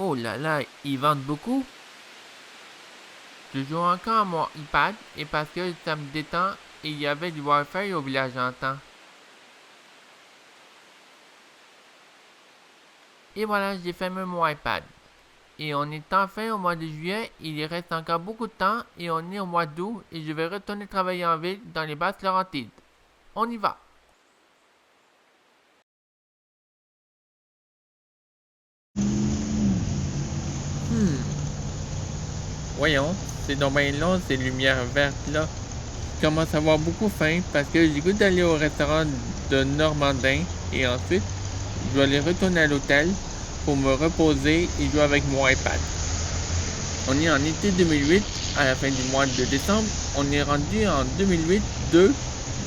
Oh là là, ils vendent beaucoup. Je joue encore à mon iPad et parce que ça me détend et il y avait du Wi-Fi au village j'entends. Et voilà, j'ai fermé mon iPad. Et on est enfin au mois de juillet, il y reste encore beaucoup de temps et on est au mois d'août et je vais retourner travailler en ville dans les Basses-Laurentides. On y va. Voyons, c'est donc bien long ces lumières vertes là. Je commence à avoir beaucoup faim parce que j'ai goût d'aller au restaurant de Normandin et ensuite je dois aller retourner à l'hôtel pour me reposer et jouer avec mon iPad. On est en été 2008, à la fin du mois de décembre. On est rendu en 2008-2.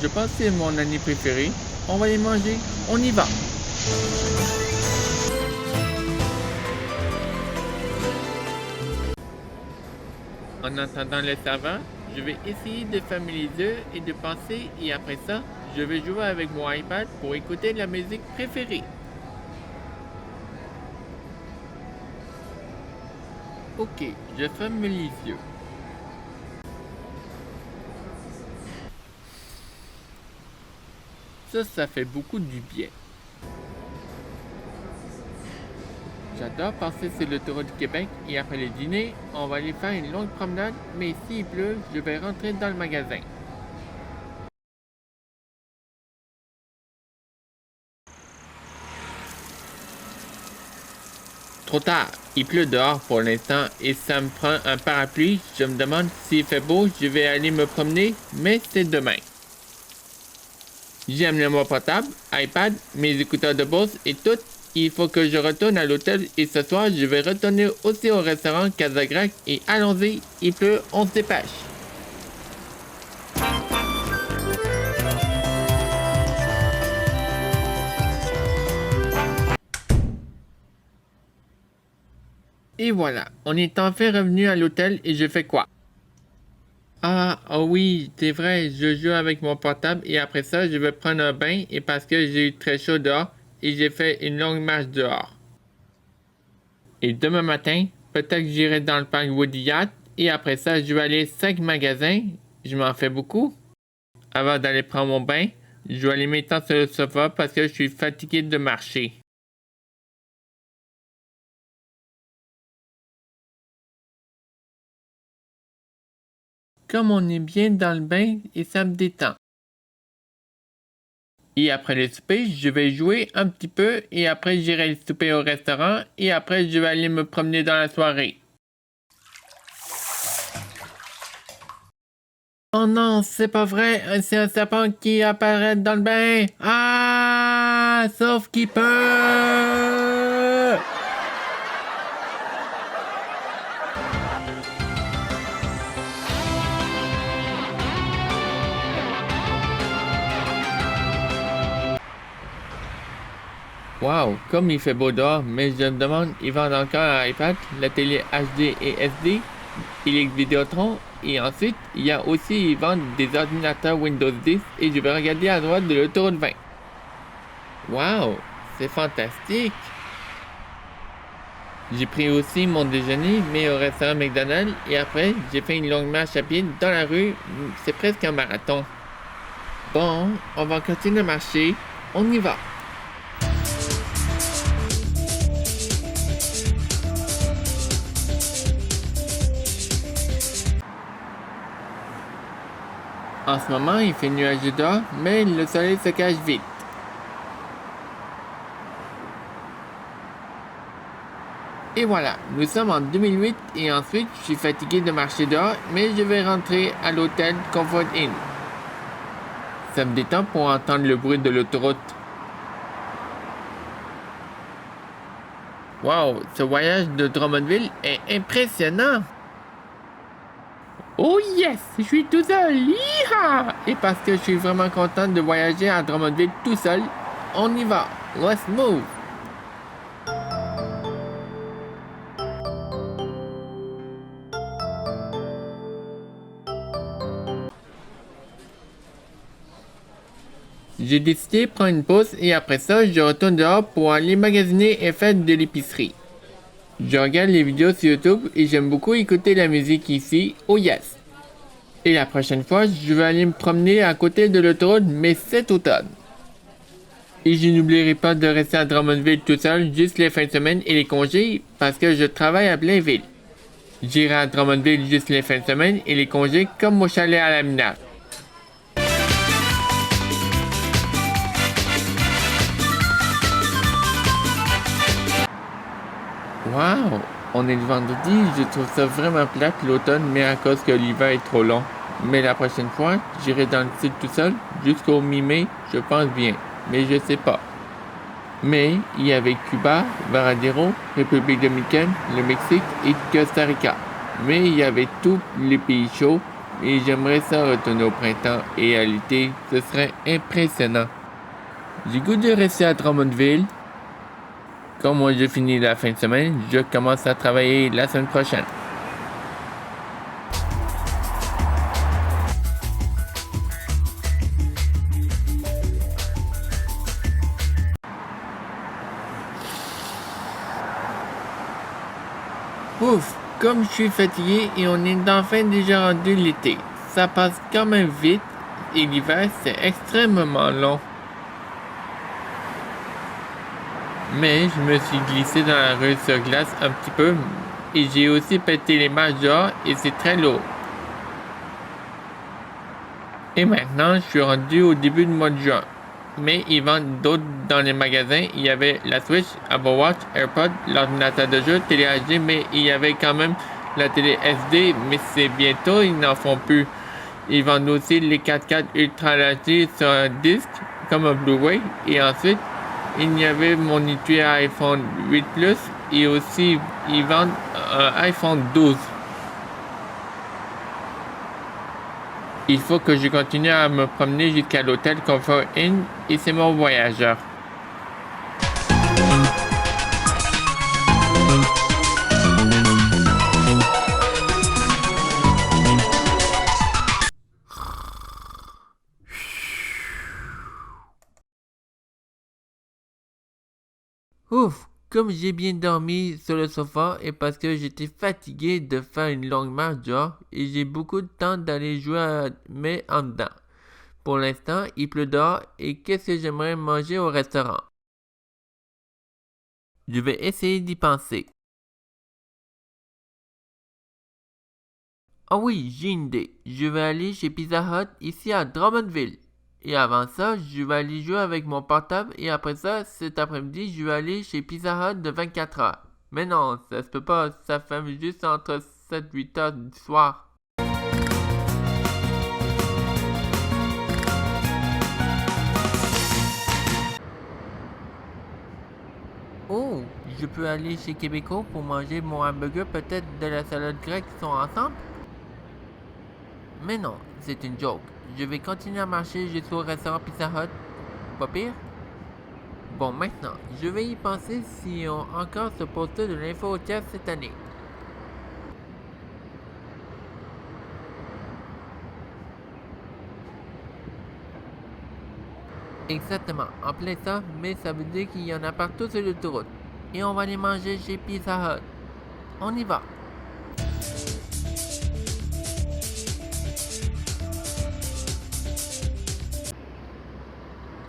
Je pense que c'est mon année préférée. On va les manger. On y va. En attendant le serveur, je vais essayer de fermer les yeux et de penser et après ça, je vais jouer avec mon iPad pour écouter la musique préférée. Ok, je ferme les yeux. Ça fait beaucoup du bien. J'adore passer sur l'autoroute du Québec et après le dîner, on va aller faire une longue promenade, mais s'il pleut, je vais rentrer dans le magasin. Trop tard, il pleut dehors pour l'instant et ça me prend un parapluie. Je me demande s'il fait beau, je vais aller me promener, mais c'est demain. J'ai amené mon portable, iPad, mes écouteurs de Bose et tout. Il faut que je retourne à l'hôtel et ce soir, je vais retourner aussi au restaurant Casagrec et allons-y, il pleut, on se dépêche. Et voilà, on est enfin revenu à l'hôtel et je fais quoi? Ah oui, c'est vrai, je joue avec mon portable et après ça, je vais prendre un bain et parce que j'ai eu très chaud dehors et j'ai fait une longue marche dehors. Et demain matin, peut-être que j'irai dans le parc Woody Yacht et après ça, je vais aller 5 magasins, je m'en fais beaucoup. Avant d'aller prendre mon bain, je vais aller m'étendre sur le sofa parce que je suis fatigué de marcher. Comme on est bien dans le bain et ça me détend. Et après le souper, je vais jouer un petit peu et après j'irai souper au restaurant et après je vais aller me promener dans la soirée. Oh non, c'est pas vrai, c'est un serpent qui apparaît dans le bain. Ah, sauf qu'il peut. Wow, comme il fait beau dehors, mais je me demande, ils vendent encore un iPad, la télé HD et SD, et les Vidéotron, et ensuite, il y a aussi, ils vendent des ordinateurs Windows 10, et je vais regarder à droite de l'autoroute 20. Wow, c'est fantastique! J'ai pris aussi mon déjeuner, mais au restaurant McDonald's, et après, j'ai fait une longue marche à pied dans la rue, c'est presque un marathon. Bon, on va continuer à marcher, on y va! En ce moment, il fait nuageux dehors, mais le soleil se cache vite. Et voilà, nous sommes en 2008 et ensuite, je suis fatigué de marcher dehors, mais je vais rentrer à l'hôtel Comfort Inn. Ça me détend pour entendre le bruit de l'autoroute. Wow, ce voyage de Drummondville est impressionnant! Oh yes, je suis tout seul, Yeehaw! Et parce que je suis vraiment content de voyager à Drummondville tout seul, on y va, let's move! J'ai décidé de prendre une pause et après ça, je retourne dehors pour aller magasiner et faire de l'épicerie. Je regarde les vidéos sur YouTube et j'aime beaucoup écouter la musique ici, oh yes. Et la prochaine fois, je vais aller me promener à côté de l'autoroute, mais cet automne. Et je n'oublierai pas de rester à Drummondville tout seul, juste les fins de semaine et les congés, parce que je travaille à Blainville. J'irai à Drummondville juste les fins de semaine et les congés comme au chalet à la Minasse. Wow! On est le vendredi, je trouve ça vraiment plate l'automne, mais à cause que l'hiver est trop long. Mais la prochaine fois, j'irai dans le sud tout seul, jusqu'au mi-mai, je pense bien, mais je sais pas. Mais il y avait Cuba, Varadero, République dominicaine, le Mexique et Costa Rica. Mais il y avait tous les pays chauds et j'aimerais ça retourner au printemps et à l'été, ce serait impressionnant. J'ai goût de rester à Drummondville. Comme moi je finis la fin de semaine, je commence à travailler la semaine prochaine. Ouf, comme je suis fatigué et on est enfin déjà rendu l'été. Ça passe quand même vite et l'hiver c'est extrêmement long. Mais je me suis glissé dans la rue sur glace un petit peu et j'ai aussi pété les marches dehors et c'est très lourd. Et maintenant, je suis rendu au début du mois de juin. Mais ils vendent d'autres dans les magasins. Il y avait la Switch, Apple Watch, AirPod, l'ordinateur de jeu, télé HD, mais il y avait quand même la télé SD, mais c'est bientôt, ils n'en font plus. Ils vendent aussi les 4K Ultra HD sur un disque, comme un Blu-ray, et ensuite, il y avait mon étui iPhone 8 Plus et aussi ils vendent un iPhone 12. Il faut que je continue à me promener jusqu'à l'hôtel Comfort Inn et c'est mon voyageur. Ouf, comme j'ai bien dormi sur le sofa et parce que j'étais fatigué de faire une longue marche dehors et j'ai beaucoup de temps d'aller jouer mais en dedans. Pour l'instant, il pleut dehors et qu'est-ce que j'aimerais manger au restaurant? Je vais essayer d'y penser. Ah oui, j'ai une idée. Je vais aller chez Pizza Hut ici à Drummondville. Et avant ça, je vais aller jouer avec mon portable et après ça, cet après-midi, je vais aller chez Pizza Hut de 24 heures. Mais non, ça se peut pas, ça ferme juste entre 7-8 heures du soir. Oh, je peux aller chez Québécois pour manger mon hamburger, peut-être de la salade grecque qui sont ensemble? Mais non, c'est une joke. Je vais continuer à marcher jusqu'au restaurant Pizza Hut. Pas pire? Bon, maintenant, je vais y penser si on encore ce poster de l'info routière cette année. Exactement, en plein ça, mais ça veut dire qu'il y en a partout sur l'autoroute. Et on va aller manger chez Pizza Hut. On y va.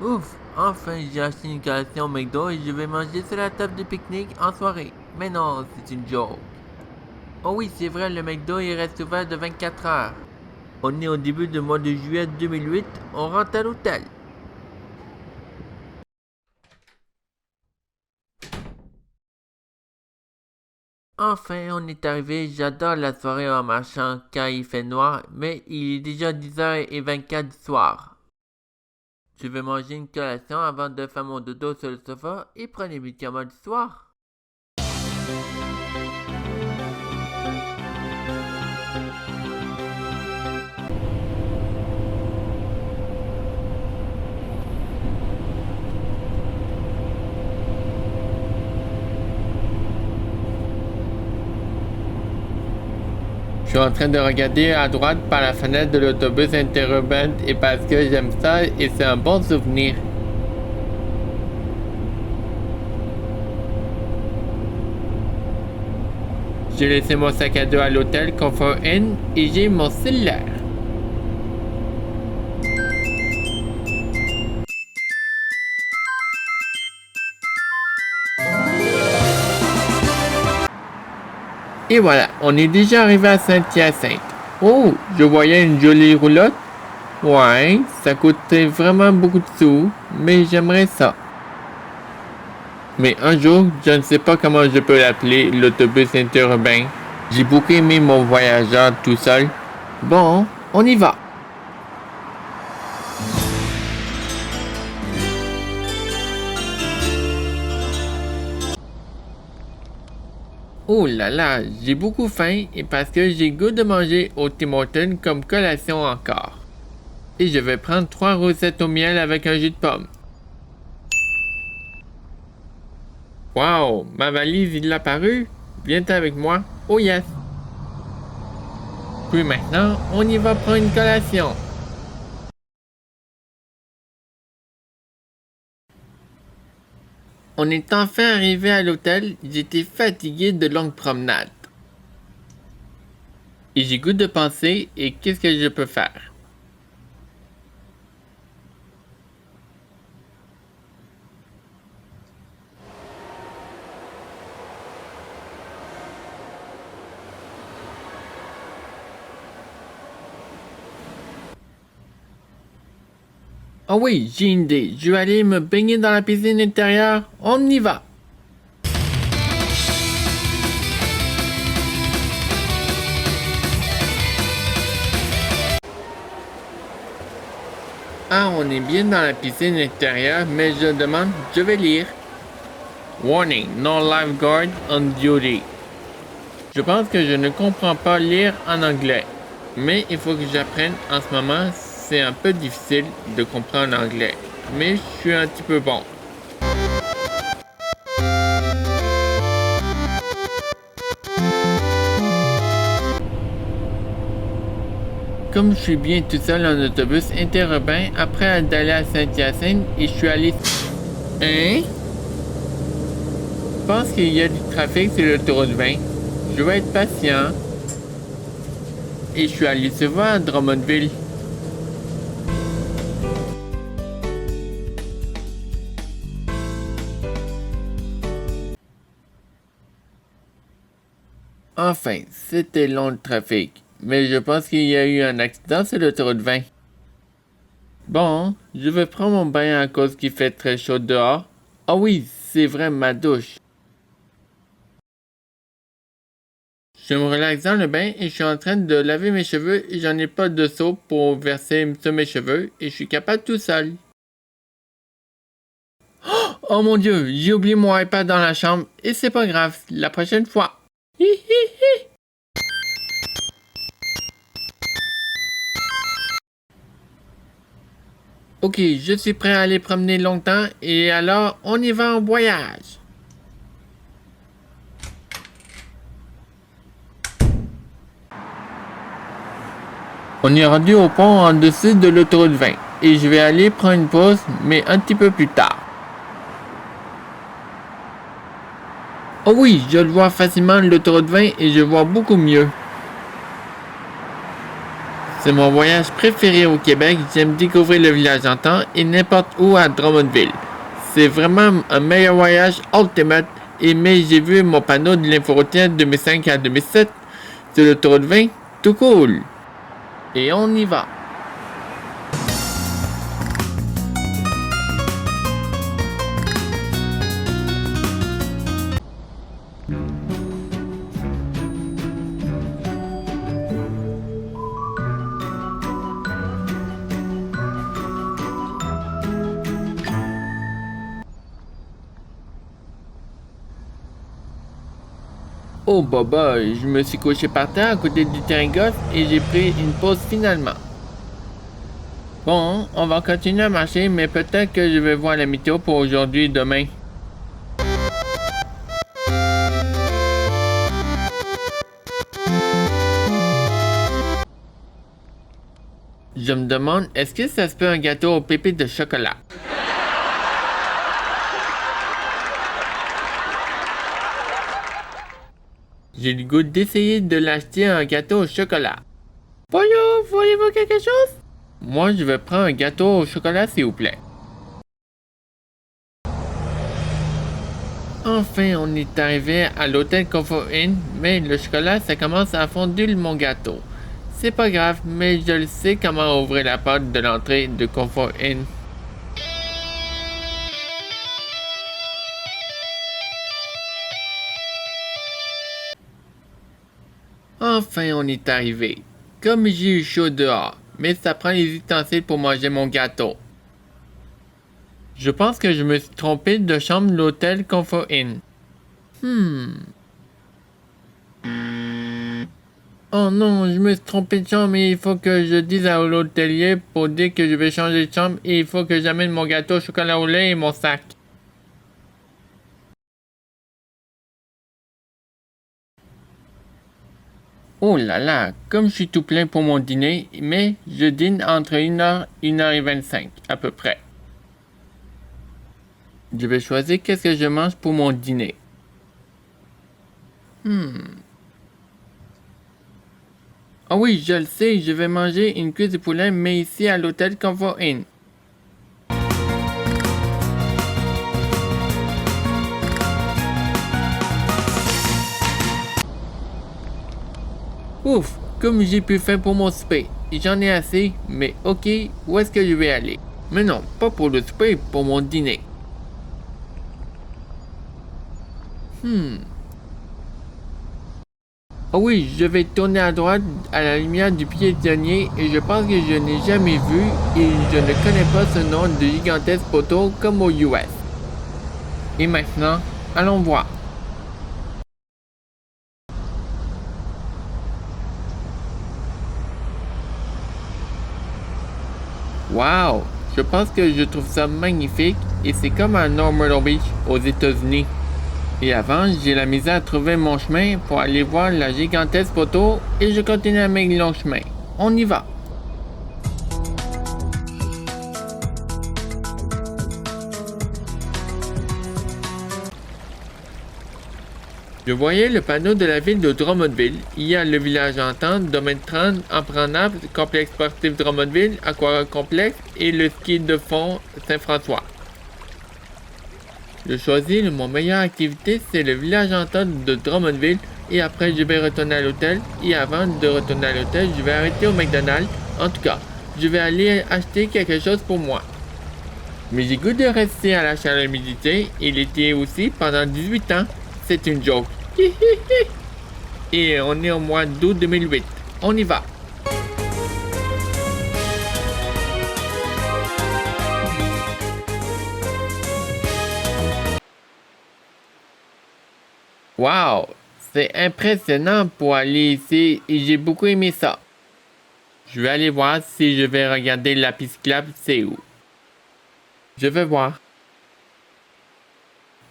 Ouf, enfin j'ai acheté une collation au McDo et je vais manger sur la table de pique-nique en soirée. Mais non, c'est une joke. Oh oui, c'est vrai, le McDo il reste ouvert de 24 heures. On est au début du mois de juillet 2008, on rentre à l'hôtel. Enfin, on est arrivé, j'adore la soirée en marchant car il fait noir, mais il est déjà 10h24 du soir. Je vais manger une collation avant de faire mon dodo sur le sofa et prendre les médicaments du soir. Je suis en train de regarder à droite par la fenêtre de l'autobus interurbain et parce que j'aime ça et c'est un bon souvenir. j'ai laissé mon sac à dos à l'hôtel Comfort Inn et j'ai mon cellulaire. Et voilà, on est déjà arrivé à Saint-Hyacinthe. Oh, je voyais une jolie roulotte. Ouais, ça coûtait vraiment beaucoup de sous, mais j'aimerais ça. Mais un jour, je ne sais pas comment je peux l'appeler, l'autobus interurbain. J'ai beaucoup aimé mon voyageur tout seul. Bon, on y va. Oh là là, j'ai beaucoup faim et parce que j'ai goût de manger au Tim Hortons comme collation encore. Et je vais prendre 3 rosettes au miel avec un jus de pomme. Wow, ma valise il a apparu. Viens avec moi. Oh yes. Puis maintenant, on y va prendre une collation. On est enfin arrivé à l'hôtel, j'étais fatigué de longues promenades. Et j'ai goût de penser, et qu'est-ce que je peux faire? Oh oui, j'ai une idée, je vais aller me baigner dans la piscine intérieure, on y va! Ah, on est bien dans la piscine intérieure, mais je demande, je vais lire. Warning, no lifeguard on duty. Je pense que je ne comprends pas lire en anglais, mais il faut que j'apprenne en ce moment, c'est un peu difficile de comprendre l'anglais, mais je suis un petit peu bon. Comme je suis bien tout seul en autobus interurbain après d'aller à Saint-Hyacinthe et je suis allé... Hein? Je pense qu'il y a du trafic sur l'autoroute 20. Je vais être patient. Et je suis allé souvent à Drummondville. Enfin, c'était long le trafic. Mais je pense qu'il y a eu un accident sur l'autoroute 20. Bon, je vais prendre mon bain à cause qu'il fait très chaud dehors. Ah oui, c'est vrai, ma douche. Je me relaxe dans le bain et je suis en train de laver mes cheveux et j'en ai pas de seau pour verser sur mes cheveux et je suis capable tout seul. Oh mon dieu, j'ai oublié mon iPad dans la chambre et c'est pas grave, la prochaine fois. Hi hi hi. Ok, je suis prêt à aller promener longtemps et alors on y va en voyage. On est rendu au pont en dessus de l'autoroute 20 et je vais aller prendre une pause mais un petit peu plus tard. Oh oui, je le vois facilement l'autoroute 20 et je vois beaucoup mieux. C'est mon voyage préféré au Québec, j'aime découvrir le village en temps et n'importe où à Drummondville. C'est vraiment un meilleur voyage ultimate et mais j'ai vu mon panneau de l'inforoutière 2005 à 2007 sur l'autoroute 20, tout cool. Et on y va. Oh baba, je me suis couché par terre à côté du terrain de golf et j'ai pris une pause finalement. Bon, on va continuer à marcher, mais peut-être que je vais voir la météo pour aujourd'hui et demain. Je me demande, est-ce que ça se peut un gâteau aux pépites de chocolat? J'ai le goût d'essayer de l'acheter un gâteau au chocolat. Bonjour, voulez-vous quelque chose? Moi, je vais prendre un gâteau au chocolat, s'il vous plaît. Enfin, on est arrivé à l'hôtel Comfort Inn, mais le chocolat, ça commence à fondre mon gâteau. C'est pas grave, mais je le sais comment ouvrir la porte de l'entrée de Comfort Inn. Enfin, on est arrivé. Comme j'ai eu chaud dehors, mais ça prend les ustensiles pour manger mon gâteau. Je pense que je me suis trompé de chambre de l'hôtel Comfort Inn. Oh non, je me suis trompé de chambre et il faut que je dise à l'hôtelier pour dire que je vais changer de chambre et il faut que j'amène mon gâteau au chocolat au lait et mon sac. Oh là là, comme je suis tout plein pour mon dîner, mais je dîne entre 1h et 1h25 à peu près. Je vais choisir qu'est-ce que je mange pour mon dîner. Ah oui, je le sais, je vais manger une cuisse de poulet, mais ici à l'hôtel Comfort Inn. Ouf, comme j'ai pu faire pour mon souper. J'en ai assez, mais ok, où est-ce que je vais aller? Mais non, pas pour le souper, pour mon dîner. Ah oui, je vais tourner à droite à la lumière du piétonnier et je pense que je n'ai jamais vu et je ne connais pas ce nom de gigantesque poteau comme aux US. Et maintenant, allons voir. Wow, je pense que je trouve ça magnifique et c'est comme un Myrtle Beach aux États-Unis. Et avant, j'ai la misère à trouver mon chemin pour aller voir la gigantesque poteau et je continue à mes longs chemins. On y va. Je voyais le panneau de la ville de Drummondville. Il y a le village Entente, Domaine 30, Emprenable, Complexe sportif Drummondville, Aqua Complexe et le ski de fond Saint-François. Je choisis mon meilleure activité, c'est le village Entente de Drummondville et après je vais retourner à l'hôtel et avant de retourner à l'hôtel, je vais arrêter au McDonald's. En tout cas, je vais aller acheter quelque chose pour moi. Mais j'ai goût de rester à la chaleur humidité et l'été aussi pendant 18 ans. C'est une joke. Et on est au mois d'août 2008. On y va. Wow, c'est impressionnant pour aller ici et j'ai beaucoup aimé ça. Je vais aller voir si je vais regarder la piste cyclable, c'est où. Je vais voir.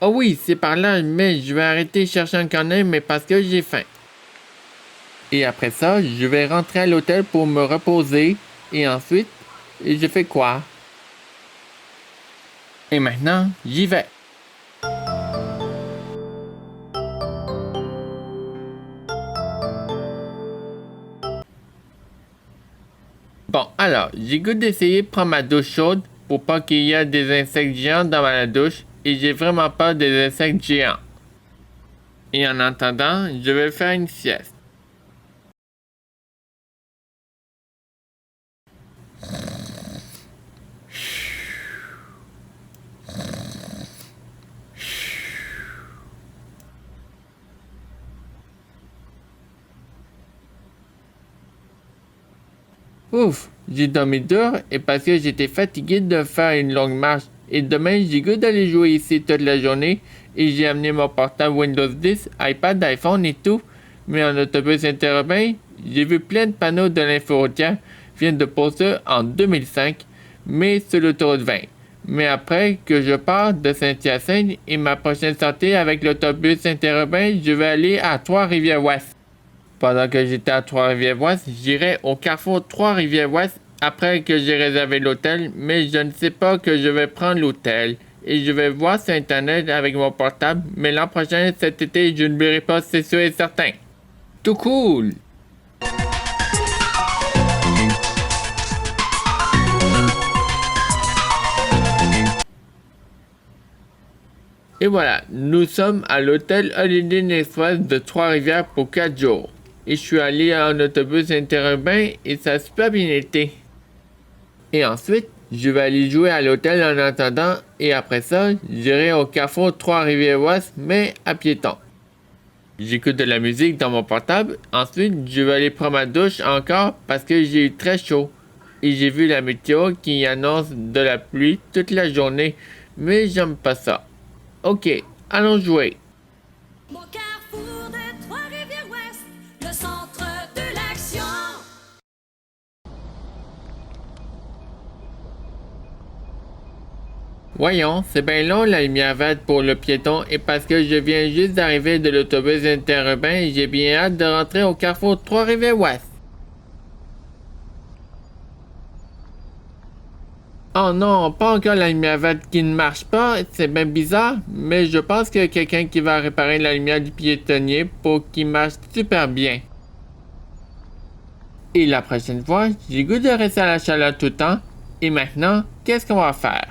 Oh oui, c'est par là, mais je vais arrêter de chercher un cornet, mais parce que j'ai faim. Et après ça, je vais rentrer à l'hôtel pour me reposer. Et ensuite, je fais quoi? Et maintenant, j'y vais. Bon, alors, j'ai goût d'essayer de prendre ma douche chaude pour pas qu'il y ait des insectes géants dans ma douche et j'ai vraiment peur des insectes géants. Et en attendant, je vais faire une sieste. Ouf, j'ai dormi dur et parce que j'étais fatigué de faire une longue marche. Et demain, j'ai goût d'aller jouer ici toute la journée et j'ai amené mon portable Windows 10, iPad, iPhone et tout. Mais en autobus interurbain, j'ai vu plein de panneaux de l'info routière viennent de poster en 2005, mais sur l'autoroute 20. Mais après que je pars de Saint-Hyacinthe et ma prochaine sortie avec l'autobus interurbain, je vais aller à Trois-Rivières-Ouest. Pendant que j'étais à Trois-Rivières-Ouest, j'irai au carrefour Trois-Rivières-Ouest après que j'ai réservé l'hôtel, mais je ne sais pas que je vais prendre l'hôtel. Et je vais voir sur Internet avec mon portable, mais l'an prochain, cet été, je ne l'oublierai pas, c'est sûr et certain. Tout cool! Et voilà, nous sommes à l'hôtel Holiday Inn Express de Trois-Rivières pour 4 jours. Et je suis allé en autobus interurbain et ça a super bien été. Et ensuite, je vais aller jouer à l'hôtel en attendant et après ça, j'irai au carrefour Trois-Rivières-Ouest, mais à piéton. J'écoute de la musique dans mon portable. Ensuite, je vais aller prendre ma douche encore parce que j'ai eu très chaud. Et j'ai vu la météo qui annonce de la pluie toute la journée, mais j'aime pas ça. Ok, allons jouer. Mon carrefour de Trois-Rivières-Ouest, le centre de l'action. Voyons, c'est bien long la lumière verte pour le piéton et parce que je viens juste d'arriver de l'autobus interurbain, j'ai bien hâte de rentrer au carrefour Trois-Rivières-Ouest. Oh non, pas encore la lumière verte qui ne marche pas, c'est bien bizarre, mais je pense qu'il y a quelqu'un qui va réparer la lumière du piétonnier pour qu'il marche super bien. Et la prochaine fois, j'ai goût de rester à la chaleur tout le temps. Et maintenant, qu'est-ce qu'on va faire?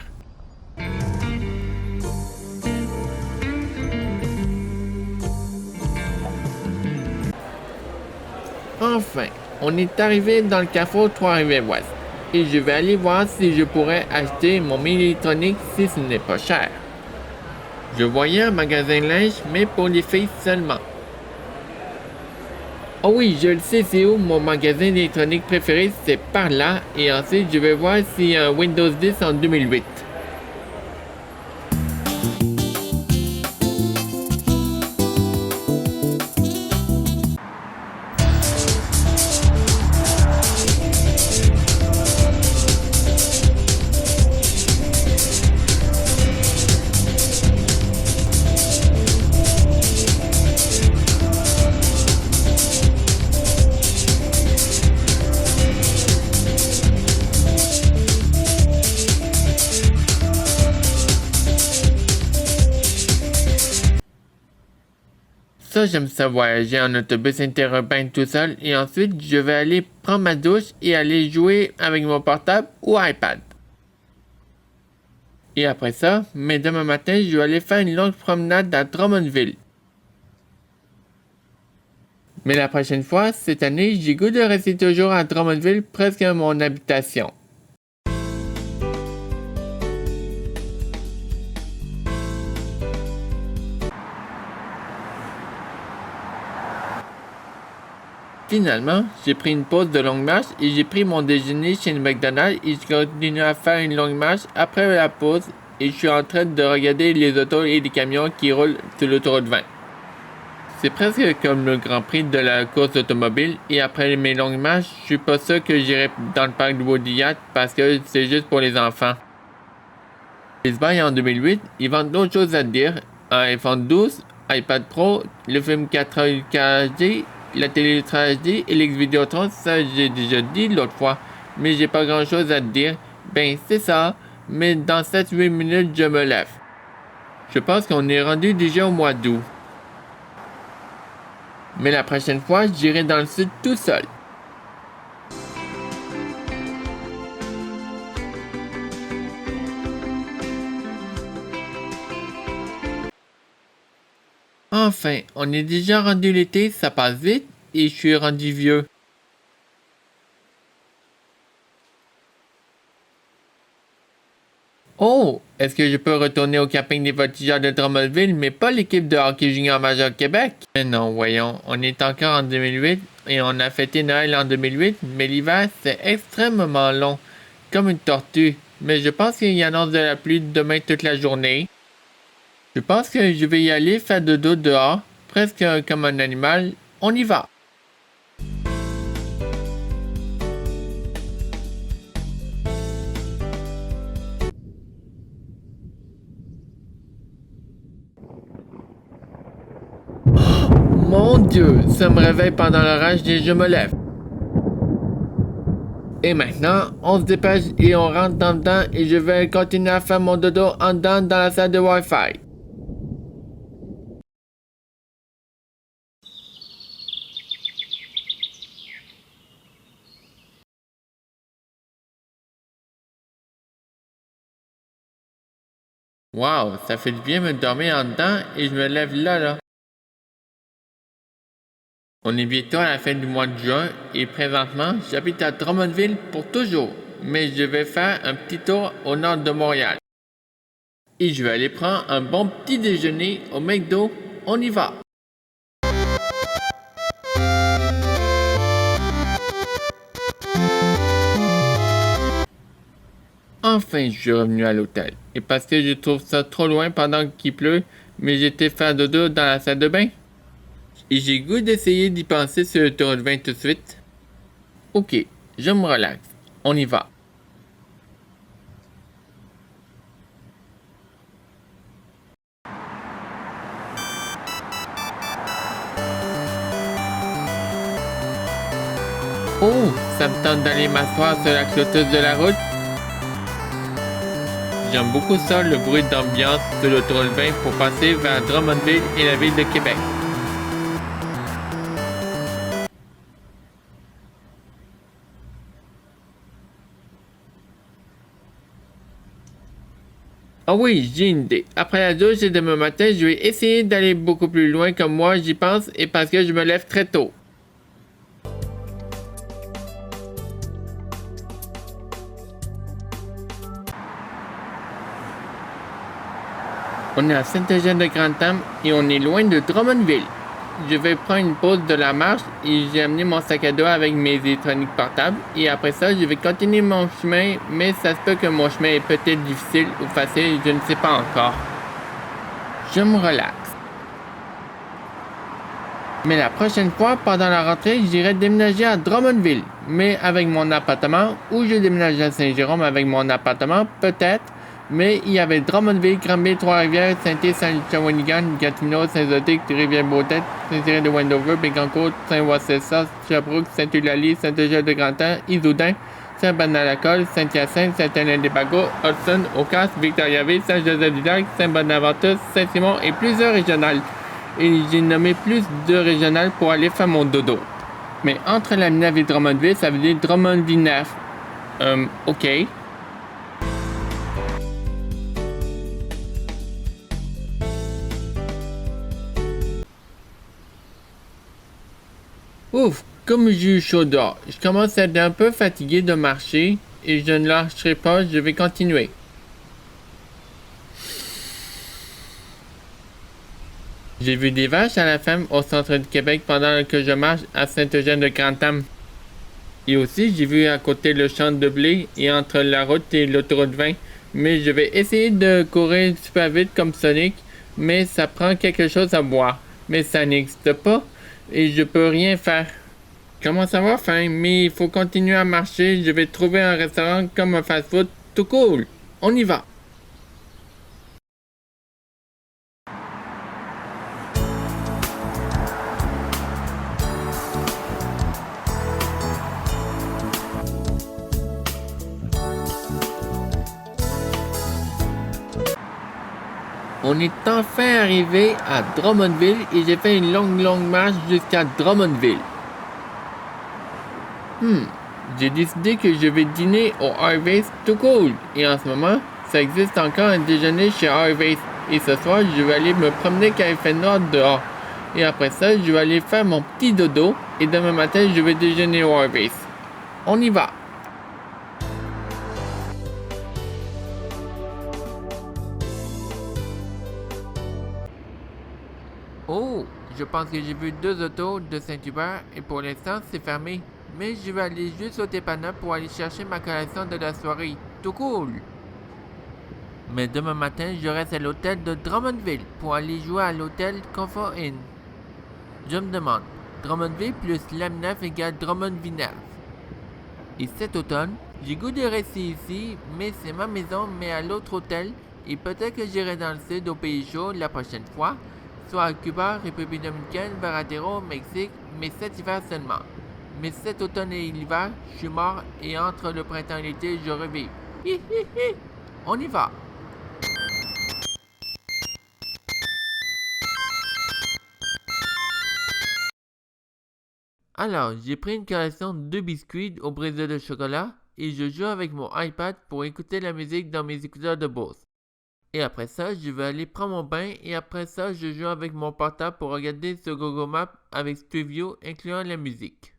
Enfin, on est arrivé dans le carrefour Trois-Rivières-Ouest. Et je vais aller voir si je pourrais acheter mon électronique si ce n'est pas cher. Je voyais un magasin de linge, mais pour les filles seulement. Oh oui, je le sais, c'est où mon magasin d'électronique préféré, c'est par là. Et ensuite, je vais voir s'il y a un Windows 10 en 2008. Ça, j'aime ça voyager en autobus interurbain tout seul et ensuite je vais aller prendre ma douche et aller jouer avec mon portable ou iPad. Et après ça, mais demain matin, je vais aller faire une longue promenade à Drummondville. Mais la prochaine fois, cette année, j'ai goût de rester toujours à Drummondville presque à mon habitation. Finalement, j'ai pris une pause de longue marche et j'ai pris mon déjeuner chez le McDonald's et je continue à faire une longue marche après la pause et je suis en train de regarder les autos et les camions qui roulent sur l'autoroute 20. C'est presque comme le Grand Prix de la course automobile et après mes longues marches, je suis pas sûr que j'irai dans le parc de Wodillac parce que c'est juste pour les enfants. Best Buy en 2008, ils vendent d'autres choses à dire, un iPhone 12, iPad Pro, le film 4K HD, la télé Ultra HD et l'X-Vidéotron, ça j'ai déjà dit l'autre fois, mais j'ai pas grand chose à te dire. Ben c'est ça, mais dans 7-8 minutes je me lève. Je pense qu'on est rendu déjà au mois d'août. Mais la prochaine fois, j'irai dans le sud tout seul. Enfin, on est déjà rendu l'été, ça passe vite, et je suis rendu vieux. Oh, est-ce que je peux retourner au camping des voltigeurs de Drummondville, mais pas l'équipe de hockey junior majeur Québec? Mais non, voyons, on est encore en 2008, et on a fêté Noël en 2008, mais l'hiver, c'est extrêmement long, comme une tortue. Mais je pense qu'il y annonce de la pluie demain toute la journée. Je pense que je vais y aller faire dodo dehors, presque comme un animal. On y va. Mon Dieu, ça me réveille pendant l'orage et je me lève. Et maintenant, on se dépêche et on rentre dedans et je vais continuer à faire mon dodo en dedans dans la salle de Wi-Fi. Wow, ça fait du bien me dormir en dedans et je me lève là. On est bientôt à la fin du mois de juin et présentement, j'habite à Drummondville pour toujours. Mais je vais faire un petit tour au nord de Montréal. Et je vais aller prendre un bon petit déjeuner au McDo. On y va! Enfin, je suis revenu à l'hôtel. Et parce que je trouve ça trop loin pendant qu'il pleut, mais j'étais faire dodo dans la salle de bain. Et j'ai goût d'essayer d'y penser sur le tour de 20 tout de suite. Ok, je me relaxe. On y va. Oh, ça me tente d'aller m'asseoir sur la clôture de la route. J'aime beaucoup ça, le bruit d'ambiance sur l'autoroute 20 pour passer vers Drummondville et la ville de Québec. Ah oui, j'ai une idée. Après la douche et demain matin, je vais essayer d'aller beaucoup plus loin comme moi j'y pense et parce que je me lève très tôt. On est à Saint-Eugène-de-Grantham et on est loin de Drummondville. Je vais prendre une pause de la marche et j'ai amené mon sac à dos avec mes électroniques portables et après ça, je vais continuer mon chemin, mais ça se peut que mon chemin est peut-être difficile ou facile, je ne sais pas encore. Je me relaxe. Mais la prochaine fois, pendant la rentrée, j'irai déménager à Drummondville, mais avec mon appartement, ou je déménage à Saint-Jérôme avec mon appartement, peut-être. Mais il y avait Drummondville, Granby, Trois-Rivières, Saint-Thé, Saint-Shawinigan, Gatineau, Saint-Zotique, Rivière-Beautet, Saint-Thierry-de-Wendover, Bécancour, Saint-Wassessa, Sherbrooke, Saint-Eulalie, Saint-Eugène-de-Grantham, Issoudun, Saint-Bonnet-à-la-Colle, Saint-Hyacinthe, Saint-Hélène-des-Bagots, Hudson, Ocas, Victoriaville, Saint-Joseph-du-Lac, Saint-Bonaventure, Saint-Simon et plusieurs régionales. Et j'ai nommé plus de régionales pour aller faire mon dodo. Mais entre la Minerve et Drummondville, ça veut dire Drummondville-Neuf. Ok. Ouf, comme j'ai eu chaud dehors, je commence à être un peu fatigué de marcher et je ne lâcherai pas, je vais continuer. J'ai vu des vaches à la ferme au centre de Québec pendant que je marche à Saint-Eugène-de-Grantham. Et aussi, j'ai vu à côté le champ de blé et entre la route et l'autoroute 20. Mais je vais essayer de courir super vite comme Sonic, mais ça prend quelque chose à boire. Mais ça n'existe pas et je peux rien faire. Comment ça va faim, mais il faut continuer à marcher. Je vais trouver un restaurant comme un fast-food tout cool. On y va. On est enfin arrivé à Drummondville et j'ai fait une longue marche jusqu'à Drummondville. J'ai décidé que je vais dîner au Harvey's tout cool. Et en ce moment, ça existe encore un déjeuner chez Harvey's. Et ce soir, je vais aller me promener quand il fait noir dehors. Et après ça, je vais aller faire mon petit dodo. Et demain matin, je vais déjeuner au Harvey's. On y va. Oh, je pense que j'ai vu 2 autos de Saint-Hubert et pour l'instant, c'est fermé. Mais je vais aller juste au dépanneur pour aller chercher ma collation de la soirée. Tout cool! Mais demain matin, je reste à l'hôtel de Drummondville pour aller jouer à l'hôtel Comfort Inn. Je me demande, Drummondville plus Lameneuf égale Drummondville-Neuf. Et cet automne, j'ai goût de rester ici, mais c'est ma maison, mais à l'autre hôtel, et peut-être que j'irai dans le sud au Pays Chaud la prochaine fois, soit à Cuba, République Dominicaine, Varadero, Mexique, mais cet hiver seulement. Mais cet automne et l'hiver, je suis mort et entre le printemps et l'été, je revive. Hi hi hi! On y va! Alors, j'ai pris une collation de 2 biscuits au briseur de chocolat et je joue avec mon iPad pour écouter la musique dans mes écouteurs de Bose. Et après ça, je vais aller prendre mon bain et après ça, je joue avec mon portable pour regarder sur Google Maps avec Street View, incluant la musique.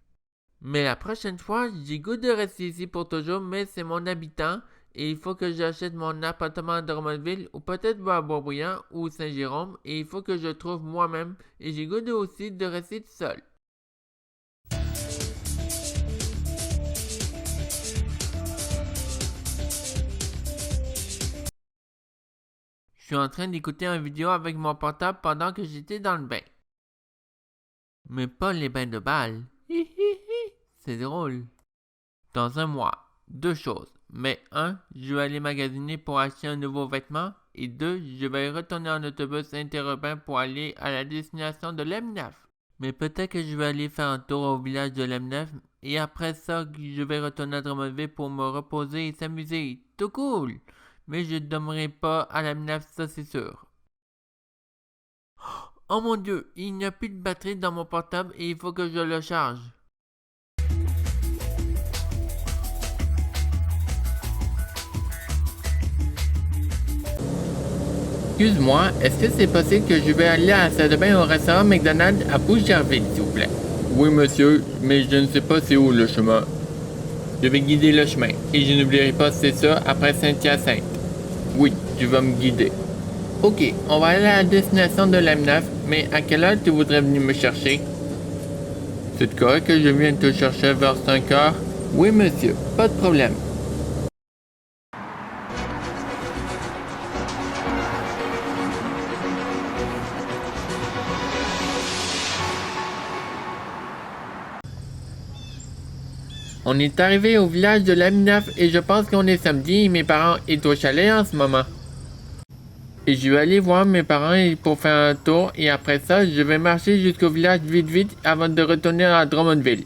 Mais la prochaine fois, j'ai goût de rester ici pour toujours, mais c'est mon habitant et il faut que j'achète mon appartement à Drummondville ou peut-être à Boisbriand ou Saint-Jérôme et il faut que je trouve moi-même et j'ai goût aussi de rester tout seul. Je suis en train d'écouter une vidéo avec mon portable pendant que j'étais dans le bain. Mais pas les bains de balles. C'est drôle. Dans un mois, 2 choses. Mais 1, je vais aller magasiner pour acheter un nouveau vêtement. Et 2, je vais retourner en autobus interurbain pour aller à la destination de l'M9. Mais peut-être que je vais aller faire un tour au village de l'M9. Et après ça, je vais retourner à Drummondville pour me reposer et s'amuser. Tout cool! Mais je ne dormirai pas à l'M9, ça c'est sûr. Oh mon dieu, il n'y a plus de batterie dans mon portable et il faut que je le charge. Excuse-moi, est-ce que c'est possible que je vais aller à la salle de bain au restaurant McDonald's à Boucherville, s'il vous plaît? Oui, monsieur, mais je ne sais pas c'est où le chemin. Je vais guider le chemin et je n'oublierai pas c'est ça après Saint-Hyacinthe. Oui, tu vas me guider. Ok, on va aller à la destination de l'M9, mais à quelle heure tu voudrais venir me chercher? C'est correct que je vienne te chercher vers 5 heures? Oui, monsieur, pas de problème. On est arrivé au village de l'M9 et je pense qu'on est samedi et mes parents sont au chalet en ce moment. Et je vais aller voir mes parents pour faire un tour et après ça, je vais marcher jusqu'au village vite avant de retourner à Drummondville.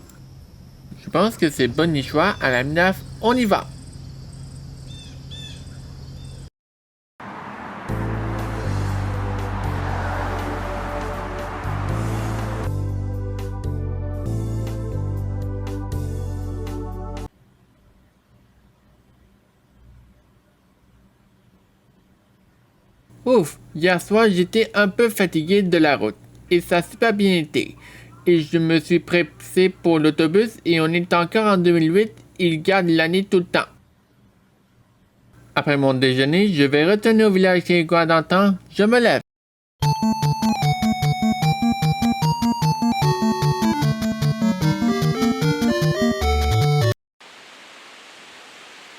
Je pense que c'est bon choix à l'M9, on y va! Ouf, hier soir j'étais un peu fatigué de la route et ça a super bien été. Et je me suis pressé pour l'autobus et on est encore en 2008, il garde l'année tout le temps. Après mon déjeuner, je vais retourner au village québécois d'antan, je me lève.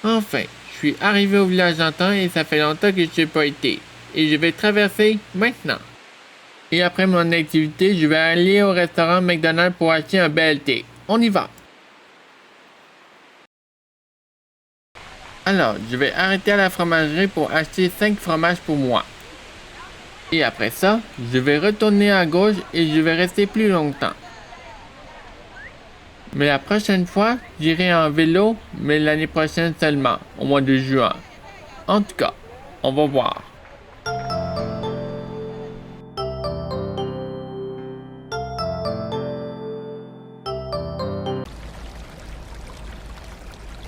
Enfin, je suis arrivé au village d'antan et ça fait longtemps que je n'ai pas été. Et je vais traverser maintenant. Et après mon activité, je vais aller au restaurant McDonald's pour acheter un BLT. On y va. Alors, je vais arrêter à la fromagerie pour acheter 5 fromages pour moi. Et après ça, je vais retourner à gauche et je vais rester plus longtemps. Mais la prochaine fois, j'irai en vélo, mais l'année prochaine seulement, au mois de juin. En tout cas, on va voir.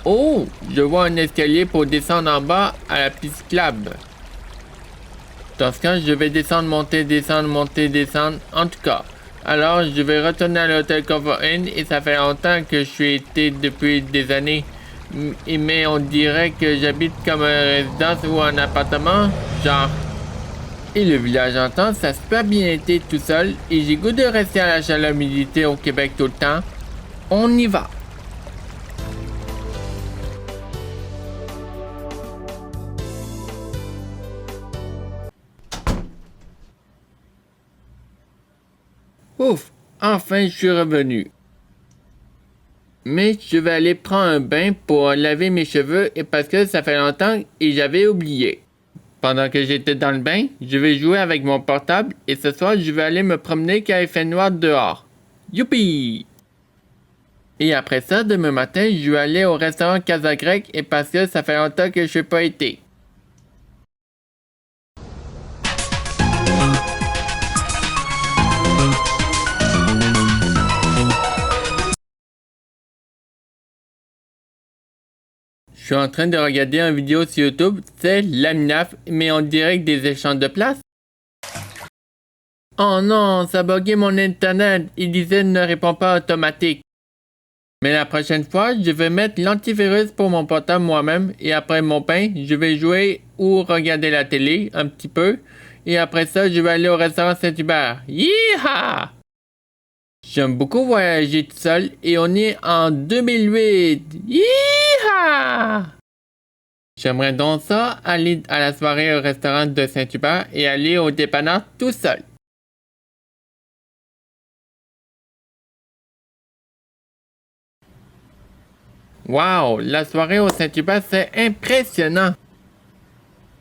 Oh, je vois un escalier pour descendre en bas à la piste cyclable. Dans ce cas, je vais descendre, monter, descendre, monter, descendre. En tout cas, alors je vais retourner à l'hôtel Comfort Inn et ça fait longtemps que je suis été depuis des années. Mais on dirait que j'habite comme une résidence ou un appartement, genre. Et le village en temps, ça a super bien été tout seul et j'ai goût de rester à la chaleur humidité au Québec tout le temps. On y va. Ouf, enfin je suis revenu. Mais je vais aller prendre un bain pour laver mes cheveux et parce que ça fait longtemps et j'avais oublié. Pendant que j'étais dans le bain, je vais jouer avec mon portable et ce soir je vais aller me promener car il fait noir dehors. Youpi! Et après ça, demain matin, je vais aller au restaurant Casa Grec et parce que ça fait longtemps que je n'ai pas été. Je suis en train de regarder une vidéo sur YouTube, c'est Laminaf, mais en direct des échanges de place. Oh non, ça buguait mon internet, il disait ne répond pas automatique. Mais la prochaine fois, je vais mettre l'antivirus pour mon portable moi-même et après mon pain, je vais jouer ou regarder la télé un petit peu et après ça, je vais aller au restaurant Saint-Hubert. Yeeha! J'aime beaucoup voyager tout seul et on est en 2008. Yeeha! J'aimerais donc ça aller à la soirée au restaurant de Saint-Hubert et aller au dépanneur tout seul. Wow, la soirée au Saint-Hubert, c'est impressionnant.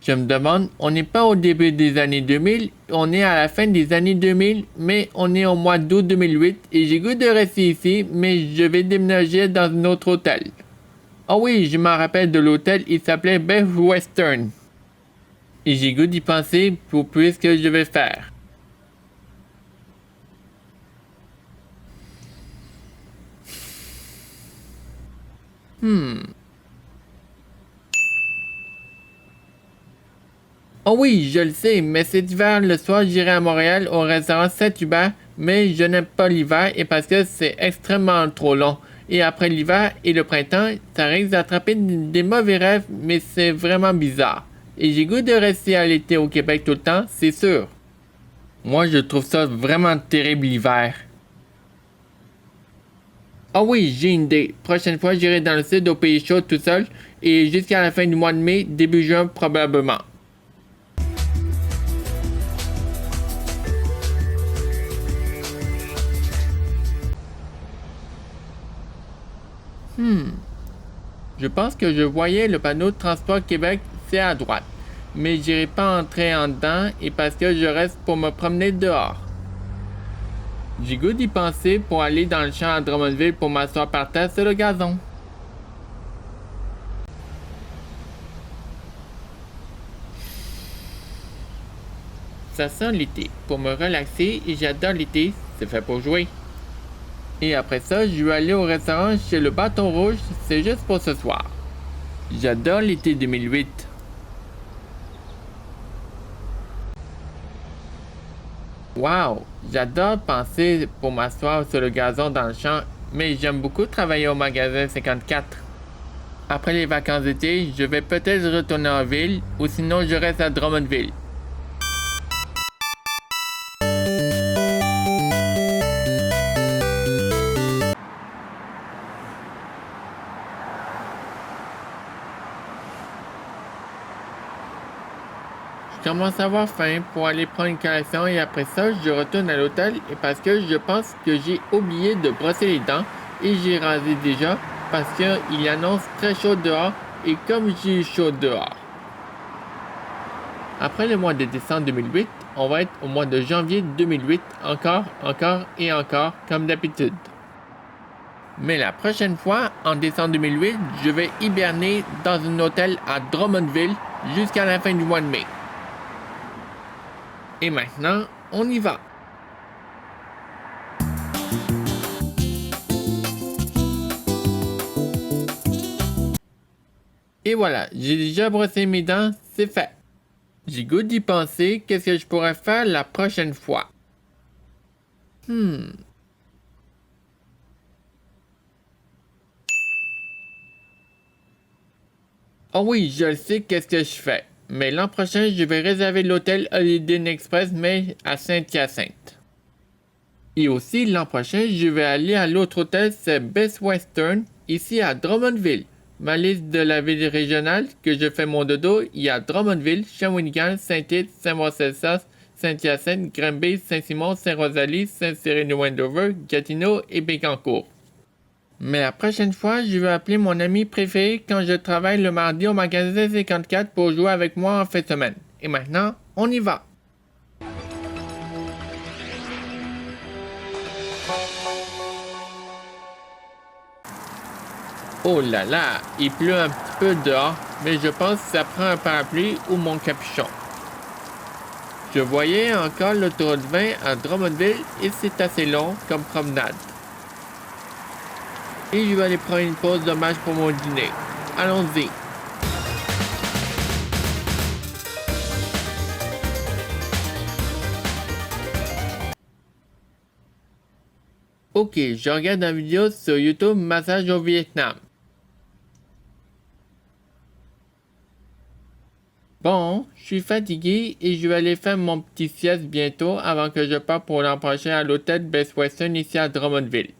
Je me demande, on n'est pas au début des années 2000, on est à la fin des années 2000, mais on est au mois d'août 2008 et j'ai goût de rester ici, mais je vais déménager dans un autre hôtel. Ah oui, je m'en rappelle de l'hôtel, il s'appelait Best Western. Et j'ai goût d'y penser pour plus ce que je vais faire. Oh oui, je le sais, mais cet hiver, le soir, j'irai à Montréal au restaurant Saint-Hubert, mais je n'aime pas l'hiver et parce que c'est extrêmement trop long. Et après l'hiver et le printemps, ça risque d'attraper des mauvais rêves, mais c'est vraiment bizarre. Et j'ai goût de rester à l'été au Québec tout le temps, c'est sûr. Moi, je trouve ça vraiment terrible l'hiver. Ah oui, j'ai une idée. Prochaine fois, j'irai dans le sud au pays chaud tout seul et jusqu'à la fin du mois de mai, début juin probablement. Je pense que je voyais le panneau de Transport Québec, c'est à droite. Mais j'irai pas entrer en dedans et parce que je reste pour me promener dehors. J'ai goût d'y penser pour aller dans le champ à Drummondville pour m'asseoir par terre sur le gazon. Ça sent l'été pour me relaxer et j'adore l'été, c'est fait pour jouer. Et après ça, je vais aller au restaurant chez le Bâton Rouge, c'est juste pour ce soir. J'adore l'été 2008. Wow, j'adore penser pour m'asseoir sur le gazon dans le champ, mais j'aime beaucoup travailler au magasin 54. Après les vacances d'été, je vais peut-être retourner en ville ou sinon je reste à Drummondville. Je commence à avoir faim pour aller prendre une collation et après ça, je retourne à l'hôtel et parce que je pense que j'ai oublié de brosser les dents et j'ai rasé déjà parce qu'il annonce très chaud dehors et comme j'ai chaud dehors. Après le mois de décembre 2008, on va être au mois de janvier 2008, encore et encore comme d'habitude. Mais la prochaine fois, en décembre 2008, je vais hiberner dans un hôtel à Drummondville jusqu'à la fin du mois de mai. Et maintenant, on y va. Et voilà, j'ai déjà brossé mes dents, c'est fait. J'ai goût d'y penser, qu'est-ce que je pourrais faire la prochaine fois. Oh oui, je le sais qu'est-ce que je fais. Mais l'an prochain, je vais réserver l'hôtel Holiday Inn Express, mais à Saint-Hyacinthe. Et aussi, l'an prochain, je vais aller à l'autre hôtel, c'est Best Western, ici à Drummondville. Ma liste de la ville régionale que je fais mon dodo, il y a Drummondville, Shawinigan, Saint-Tite, Saint-Marcel-Sas, Saint-Hyacinthe, Granby, Saint-Simon, Saint-Rosalie, Saint-Cyril-de-Wendover, Gatineau et Bécancour. Mais la prochaine fois, je vais appeler mon ami préféré quand je travaille le mardi au magasin 54 pour jouer avec moi en fin de semaine. Et maintenant, on y va! Oh là là, il pleut un petit peu dehors, mais je pense que ça prend un parapluie ou mon capuchon. Je voyais encore l'autoroute 20 à Drummondville et c'est assez long comme promenade. Et je vais aller prendre une pause de marche pour mon dîner. allons-y. Ok, je regarde une vidéo sur YouTube Massage au Vietnam. Bon, je suis fatigué et je vais aller faire mon petit sieste bientôt avant que je parte pour l'an prochain à l'hôtel Best Western ici à Drummondville.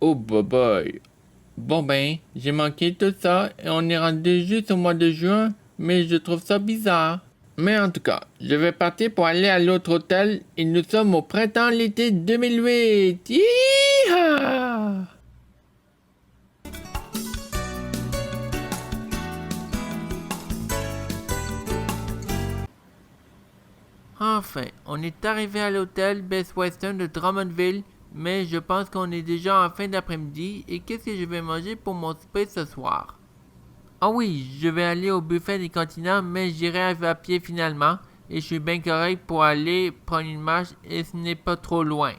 Oh boy. Bon ben, j'ai manqué tout ça et on est rendu juste au mois de juin, mais je trouve ça bizarre. Mais en tout cas, je vais partir pour aller à l'autre hôtel et nous sommes au printemps-l'été 2008. Yeehaw! Enfin, on est arrivé à l'hôtel Best Western de Drummondville, mais je pense qu'on est déjà en fin d'après-midi et qu'est-ce que je vais manger pour mon souper ce soir? Ah oui, je vais aller au buffet des continents, mais j'irai à pied finalement et je suis bien correct pour aller prendre une marche et ce n'est pas trop loin.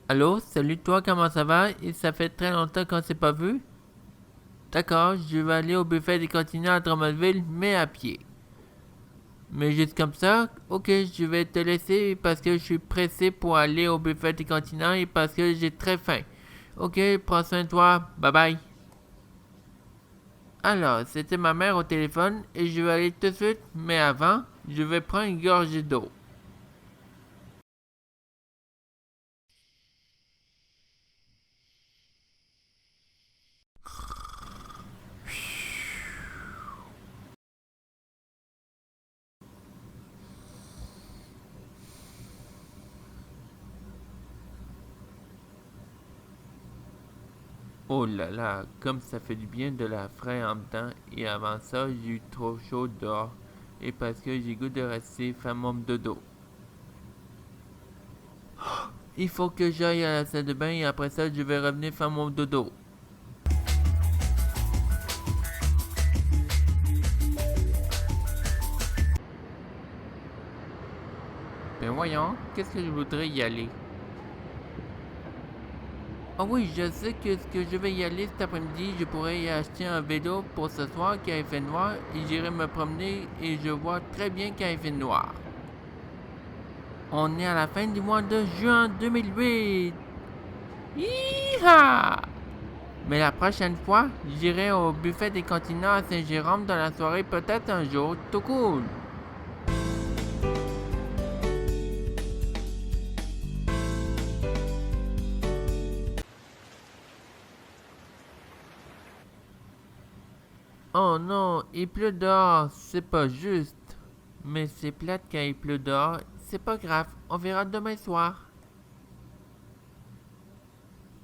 Allô, salut toi, comment ça va? Et ça fait très longtemps qu'on s'est pas vu? D'accord, je vais aller au buffet des continents à Drummondville, mais à pied. Mais juste comme ça, ok, je vais te laisser parce que je suis pressé pour aller au buffet des continents et parce que j'ai très faim. Ok, prends soin de toi, bye bye. Alors, c'était ma mère au téléphone et je vais aller tout de suite, mais avant, je vais prendre une gorgée d'eau. Oh là là, comme ça fait du bien de la frais en dedans et avant ça, j'ai eu trop chaud dehors et parce que j'ai goût de rester faire mon dodo. Il faut que j'aille à la salle de bain et après ça, je vais revenir faire mon dodo. Ben voyons, qu'est-ce que je voudrais y aller? Ah oui, je sais que ce que je vais y aller cet après-midi, je pourrais y acheter un vélo pour ce soir quand il fait noir et j'irai me promener et je vois très bien quand il fait noir. On est à la fin du mois de juin 2008. Yeehaw! Mais la prochaine fois, j'irai au buffet des continents à Saint-Jérôme dans la soirée peut-être un jour, tout cool. Oh non, il pleut dehors, c'est pas juste. Mais c'est plate quand il pleut dehors, c'est pas grave, on verra demain soir.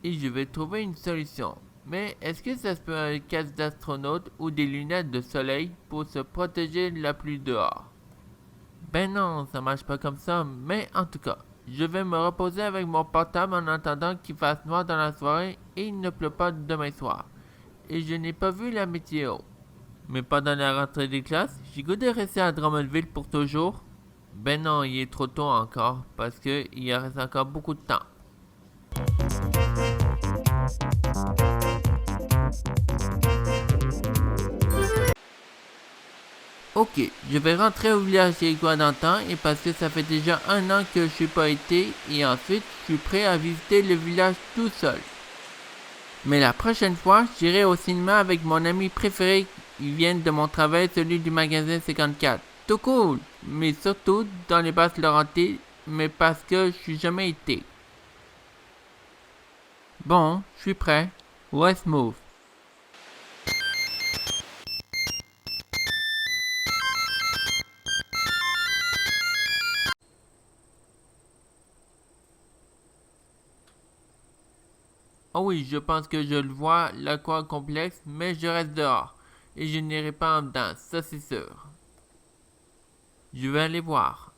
Et je vais trouver une solution. Mais est-ce que ça se peut un casque d'astronaute ou des lunettes de soleil pour se protéger de la pluie dehors? Ben non, ça marche pas comme ça, mais en tout cas, je vais me reposer avec mon portable en attendant qu'il fasse noir dans la soirée et il ne pleut pas demain soir. Et je n'ai pas vu la météo. Mais pendant la rentrée des classes, j'ai goût de rester à Drummondville pour toujours. Ben non, il est trop tôt encore, parce que il reste encore beaucoup de temps. Ok, je vais rentrer au village québécois d'antan et parce que ça fait déjà un an que je suis pas été et ensuite je suis prêt à visiter le village tout seul. Mais la prochaine fois, j'irai au cinéma avec mon ami préféré. Il vient de mon travail, celui du magasin 54. Tout cool, mais surtout dans les Basses-Laurentides, mais parce que je suis jamais été. Bon, je suis prêt. Let's move. Oh oui, je pense que je le vois, l'aqua complexe, mais je reste dehors. Et je n'irai pas en dedans, ça c'est sûr. Je vais aller voir.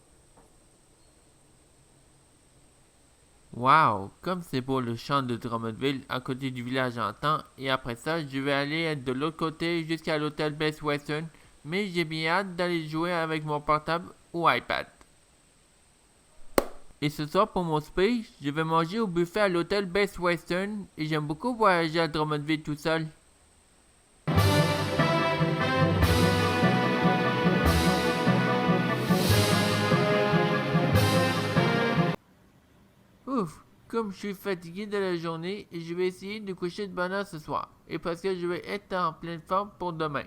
Wow, comme c'est beau le champ de Drummondville à côté du village en temps. Et après ça, je vais aller de l'autre côté jusqu'à l'hôtel Best Western. Mais j'ai bien hâte d'aller jouer avec mon portable ou iPad. Et ce soir pour mon souper, je vais manger au buffet à l'hôtel Best Western. Et j'aime beaucoup voyager à Drummondville tout seul. Ouf, comme je suis fatigué de la journée, je vais essayer de coucher de bonne heure ce soir. Et parce que je vais être en pleine forme pour demain.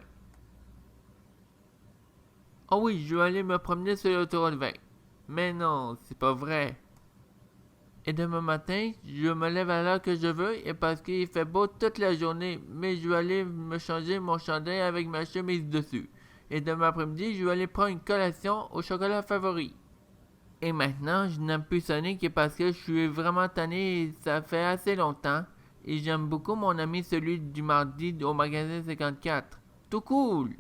Oh oui, je vais aller me promener sur l'autoroute 20. Mais non, c'est pas vrai. Et demain matin, je me lève à l'heure que je veux et parce qu'il fait beau toute la journée, mais je vais aller me changer mon chandail avec ma chemise dessus. Et demain après-midi, je vais aller prendre une collation au chocolat favori. Et maintenant, je n'aime plus Sonic parce que je suis vraiment tanné et ça fait assez longtemps. Et j'aime beaucoup mon ami celui du mardi au magasin 54. Tout cool!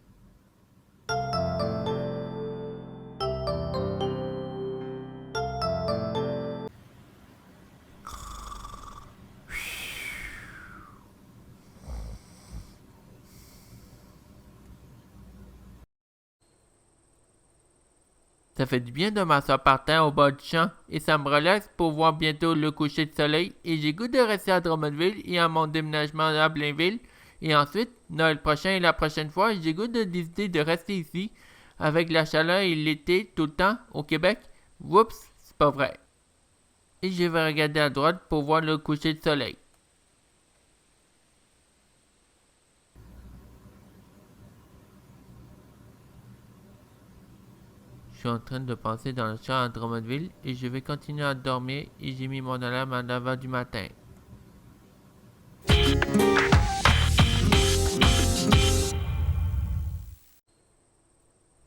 Ça fait du bien de m'asseoir par terre au bord du champ et ça me relaxe pour voir bientôt le coucher de soleil et j'ai goût de rester à Drummondville et à mon déménagement à Blainville. Et ensuite, Noël prochain et la prochaine fois, j'ai goût de décider de rester ici avec la chaleur et l'été tout le temps au Québec. Oups, c'est pas vrai. Et je vais regarder à droite pour voir le coucher de soleil. Je suis en train de passer dans le champ à Drummondville et je vais continuer à dormir et j'ai mis mon alarme à 9h du matin.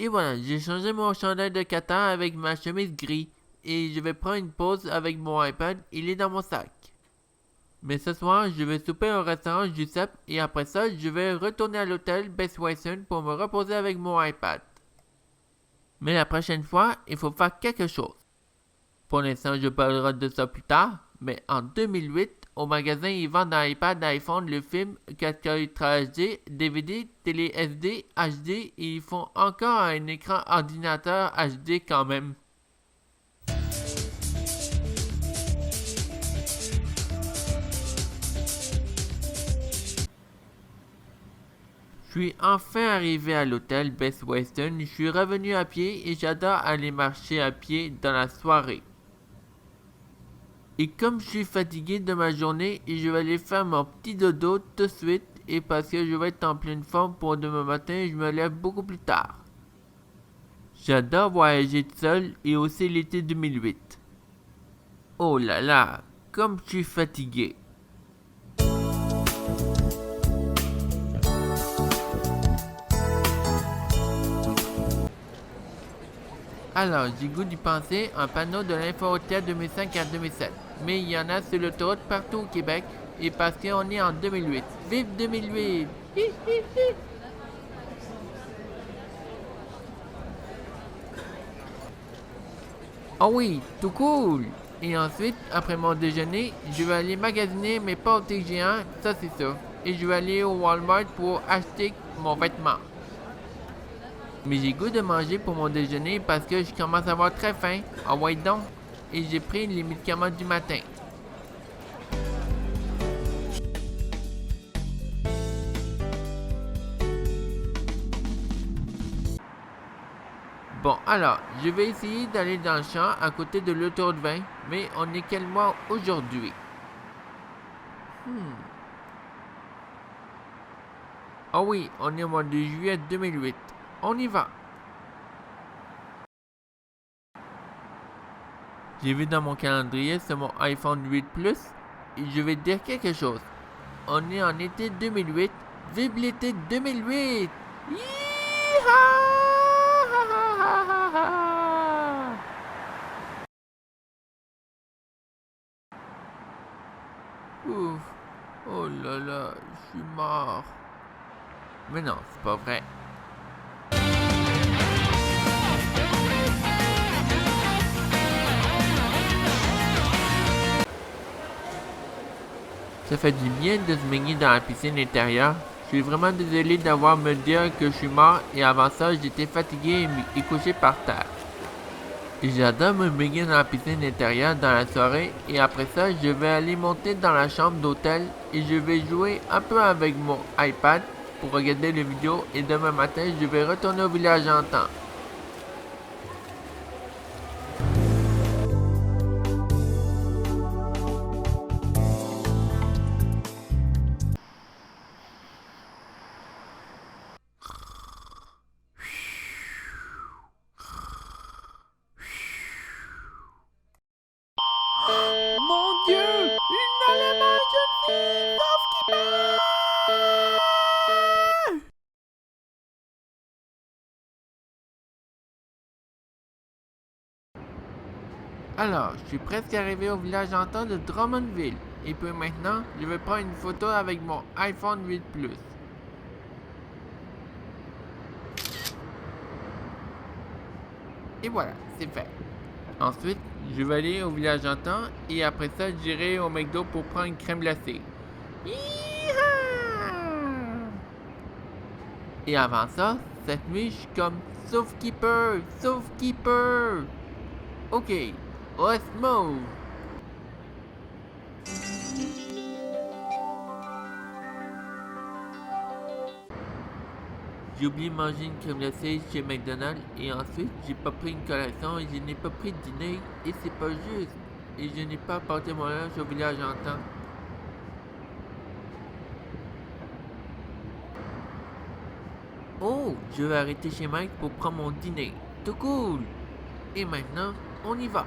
Et voilà, j'ai changé mon chandail de Qatar avec ma chemise gris et je vais prendre une pause avec mon iPad, il est dans mon sac. Mais ce soir, je vais souper au restaurant Giuseppe et après ça, je vais retourner à l'hôtel Best Western pour me reposer avec mon iPad. Mais la prochaine fois, il faut faire quelque chose. Pour l'instant, je parlerai de ça plus tard, mais en 2008, au magasin, ils vendent un iPad iPhone, le film 4K Ultra HD, DVD, télé SD, HD et ils font encore un écran ordinateur HD quand même. Je suis enfin arrivé à l'hôtel Best Western, je suis revenu à pied et j'adore aller marcher à pied dans la soirée. Et comme je suis fatigué de ma journée, je vais aller faire mon petit dodo tout de suite et parce que je vais être en pleine forme pour demain matin, je me lève beaucoup plus tard. J'adore voyager tout seul et aussi l'été 2008. Oh là là, comme je suis fatigué. Alors, j'ai goût d'y penser, un panneau de l'Info-Hôtel 2005 à 2007. Mais il y en a sur l'autoroute partout au Québec, et parce qu'on est en 2008. Vive 2008! Hi, hi, hi. Oh oui, tout cool! Et ensuite, après mon déjeuner, je vais aller magasiner mes pâtés géants, ça c'est ça. Et je vais aller au Walmart pour acheter mon vêtement. Mais j'ai goût de manger pour mon déjeuner parce que je commence à avoir très faim. Ah ouais donc. Et j'ai pris les médicaments du matin. Bon alors, je vais essayer d'aller dans le champ à côté de l'autoroute 20, mais on est quel mois aujourd'hui? Ah oui, on est au mois de juillet 2008. On y va. J'ai vu dans mon calendrier sur mon iPhone 8 Plus et je vais dire quelque chose. On est en été 2008. Vive l'été 2008! Ouf. Oh là là, je suis mort. Mais non, c'est pas vrai. Ça fait du bien de se baigner dans la piscine intérieure. Je suis vraiment désolé d'avoir me dire que je suis mort et avant ça, j'étais fatigué et couché par terre. J'adore me baigner dans la piscine intérieure dans la soirée et après ça, je vais aller monter dans la chambre d'hôtel et je vais jouer un peu avec mon iPad pour regarder les vidéos et demain matin, je vais retourner au village en temps. Mon Dieu, une allemand jeune fille, sauf qui meurt! Alors, je suis presque arrivé au village en temps de Drummondville. Et puis maintenant, je vais prendre une photo avec mon iPhone 8 Plus. Et voilà, c'est fait. Ensuite, je vais aller au village en temps et après ça, j'irai au McDo pour prendre une crème glacée. Yeehaw! Et avant ça, cette nuit, je suis comme Sauvekeeper, Sauvekeeper. Ok, let's move. J'ai oublié de manger une crème glacée chez McDonald's et ensuite j'ai pas pris une collation et je n'ai pas pris de dîner et c'est pas juste. Et je n'ai pas apporté mon lunch au village en temps. Oh, je vais arrêter chez Mike pour prendre mon dîner. Tout cool. Et maintenant, on y va.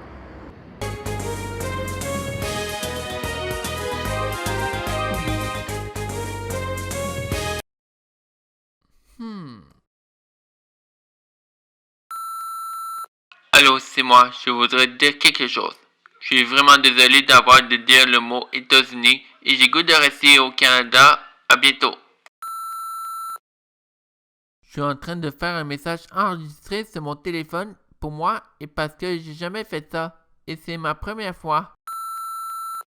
Allô, c'est moi, je voudrais dire quelque chose. Je suis vraiment désolé d'avoir de dire le mot États-Unis et j'ai goût de rester au Canada. À bientôt. Je suis en train de faire un message enregistré sur mon téléphone pour moi et parce que j'ai jamais fait ça. Et c'est ma première fois.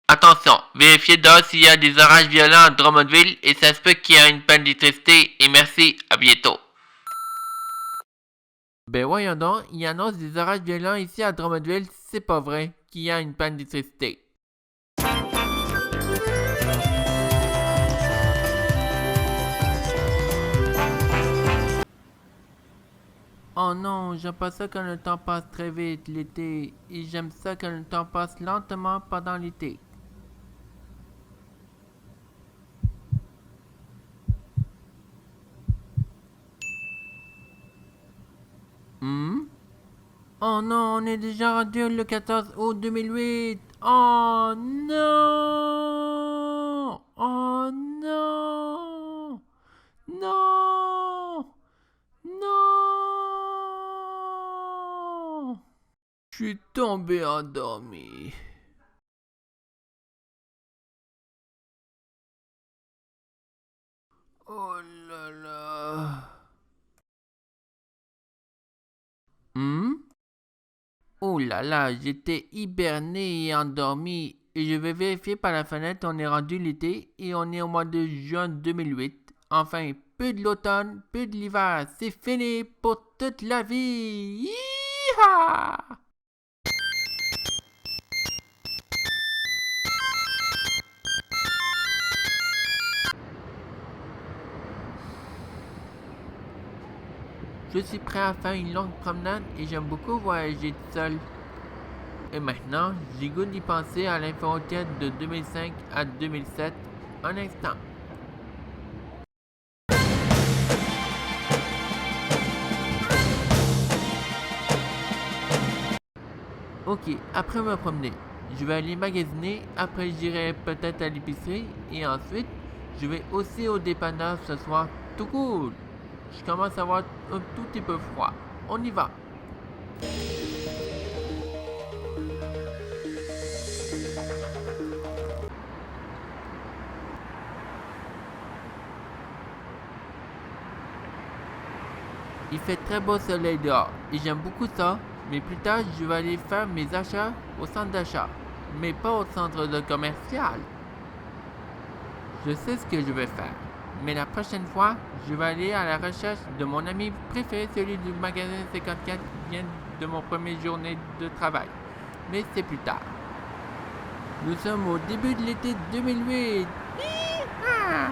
Attention, vérifiez dehors s'il y a des orages violents à Drummondville et ça se peut qu'il y ait une panne d'électricité et merci, à bientôt. Ben voyons donc, il annonce des orages violents ici à Drummondville, c'est pas vrai qu'il y a une panne d'électricité. Oh non, j'aime pas ça quand le temps passe très vite l'été, et j'aime ça quand le temps passe lentement pendant l'été. Oh non, on est déjà rendu le 14 août 2008. Oh non! Oh non! Non! Non! Je suis tombé endormi. Oh là là. Oh là là, j'étais hiberné et endormi. Et je vais vérifier par la fenêtre, on est rendu l'été et on est au mois de juin 2008. Enfin, peu de l'automne, peu de l'hiver. C'est fini pour toute la vie. Yeehaw! Je suis prêt à faire une longue promenade et j'aime beaucoup voyager tout seul. Et maintenant, j'ai goût d'y penser à l'info-enquête de 2005 à 2007. Un instant. Ok, après me promener, je vais aller magasiner, après j'irai peut-être à l'épicerie et ensuite, je vais aussi au dépanneur ce soir. Tout cool! Je commence à avoir un tout petit peu froid. On y va! Il fait très beau soleil dehors et j'aime beaucoup ça, mais plus tard je vais aller faire mes achats au centre d'achat, mais pas au centre de commercial. Je sais ce que je vais faire. Mais la prochaine fois, je vais aller à la recherche de mon ami préféré, celui du magasin 54 qui vient de mon première journée de travail. Mais c'est plus tard. Nous sommes au début de l'été 2008. Hi-ha!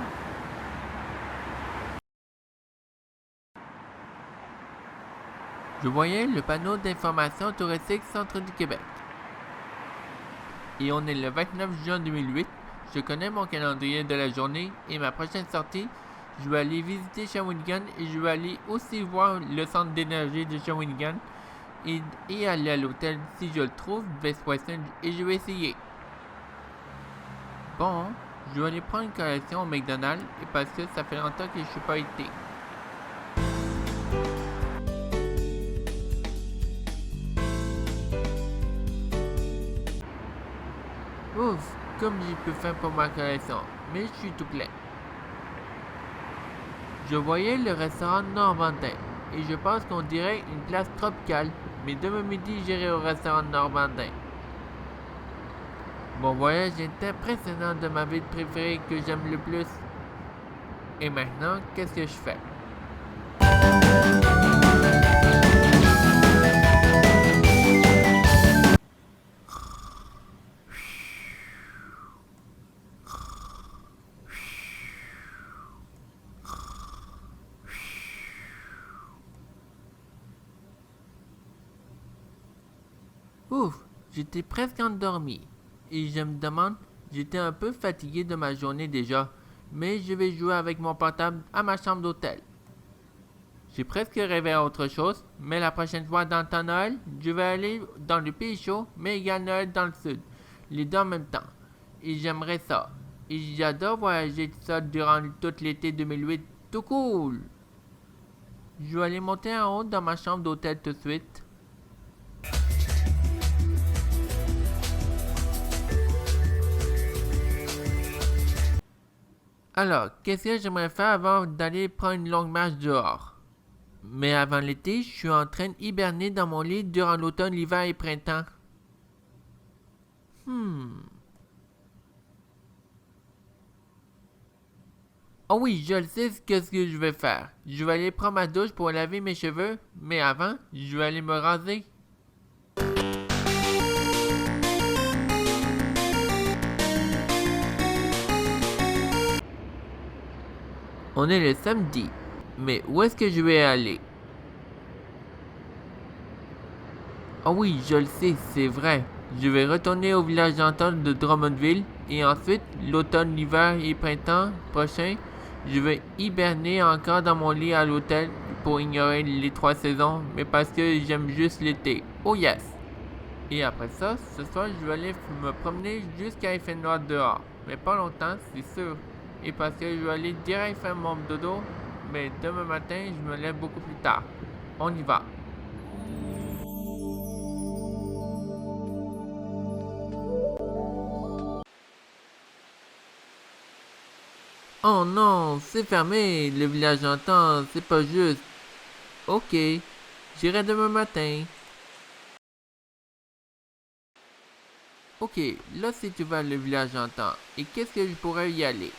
Je voyais le panneau d'information touristique Centre du Québec. Et on est le 29 juin 2008. Je connais mon calendrier de la journée et ma prochaine sortie, je vais aller visiter Shawinigan et je vais aller aussi voir le centre d'énergie de Shawinigan et aller à l'hôtel si je le trouve, Best Western, et je vais essayer. Bon, je vais aller prendre une collation au McDonald's et parce que ça fait longtemps que je suis pas été. Ouf, comme j'ai pu faire pour ma collation, mais je suis tout plein. Je voyais le restaurant Normandin et je pense qu'on dirait une place tropicale, mais demain midi j'irai au restaurant Normandin. Mon voyage est impressionnant de ma ville préférée que j'aime le plus. Et maintenant, qu'est-ce que je fais? Ouf, j'étais presque endormi. Et je me demande, j'étais un peu fatigué de ma journée déjà, mais je vais jouer avec mon portable à ma chambre d'hôtel. J'ai presque rêvé à autre chose, mais la prochaine fois dans le temps Noël, je vais aller dans le pays chaud, mais également Noël dans le sud. Les deux en même temps. Et j'aimerais ça. Et j'adore voyager tout seul durant tout l'été 2008. Tout cool! Je vais aller monter en haut dans ma chambre d'hôtel tout de suite. Alors, qu'est-ce que j'aimerais faire avant d'aller prendre une longue marche dehors? Mais avant l'été, je suis en train d'hiberner dans mon lit durant l'automne, l'hiver et printemps. Oh oui, je le sais ce que je vais faire. Je vais aller prendre ma douche pour laver mes cheveux, mais avant, je vais aller me raser. On est le samedi, mais où est-ce que je vais aller? Oh oui, je le sais, c'est vrai. Je vais retourner au village d'antan de Drummondville et ensuite, l'automne, l'hiver et printemps prochain, je vais hiberner encore dans mon lit à l'hôtel pour ignorer les 3 saisons, mais parce que j'aime juste l'été. Oh yes! Et après ça, ce soir, je vais aller me promener jusqu'à il fait noir dehors. Mais pas longtemps, c'est sûr. Et parce que je vais aller direct faire mon dodo, mais demain matin, je me lève beaucoup plus tard. On y va. Oh non, c'est fermé, le village d'antan, c'est pas juste. Ok, j'irai demain matin. Ok, là c'est ouvert le village d'antan. Et qu'est-ce que je pourrais y aller?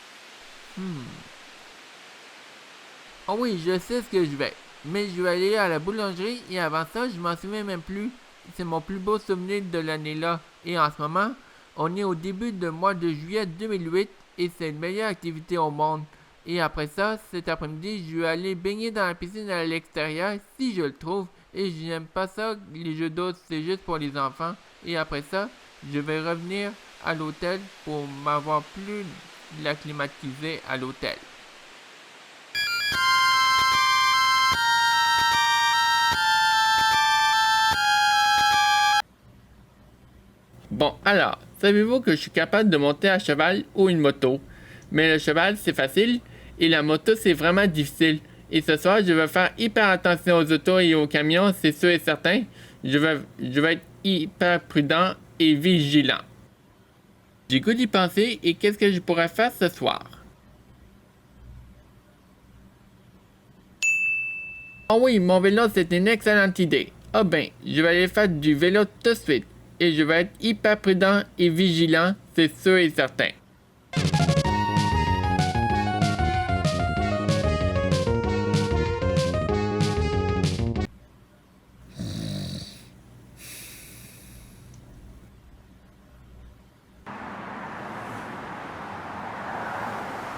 Oh oui, je sais ce que je vais. Mais je vais aller à la boulangerie et avant ça, je m'en souviens même plus. C'est mon plus beau souvenir de l'année là. Et en ce moment, on est au début du mois de juillet 2008 et c'est une meilleure activité au monde. Et après ça, cet après-midi, je vais aller baigner dans la piscine à l'extérieur si je le trouve. Et je n'aime pas ça, les jeux d'eau, c'est juste pour les enfants. Et après ça, je vais revenir à l'hôtel pour m'avoir plus l'acclimatisé à l'hôtel. Bon, alors, savez-vous que je suis capable de monter à cheval ou une moto? Mais le cheval, c'est facile et la moto, c'est vraiment difficile. Et ce soir, je vais faire hyper attention aux autos et aux camions, c'est sûr et certain. Je vais être hyper prudent et vigilant. J'ai goût d'y penser et qu'est-ce que je pourrais faire ce soir? Oh oui, mon vélo, c'est une excellente idée. Ah ben, je vais aller faire du vélo tout de suite. Et je vais être hyper prudent et vigilant, c'est sûr et certain.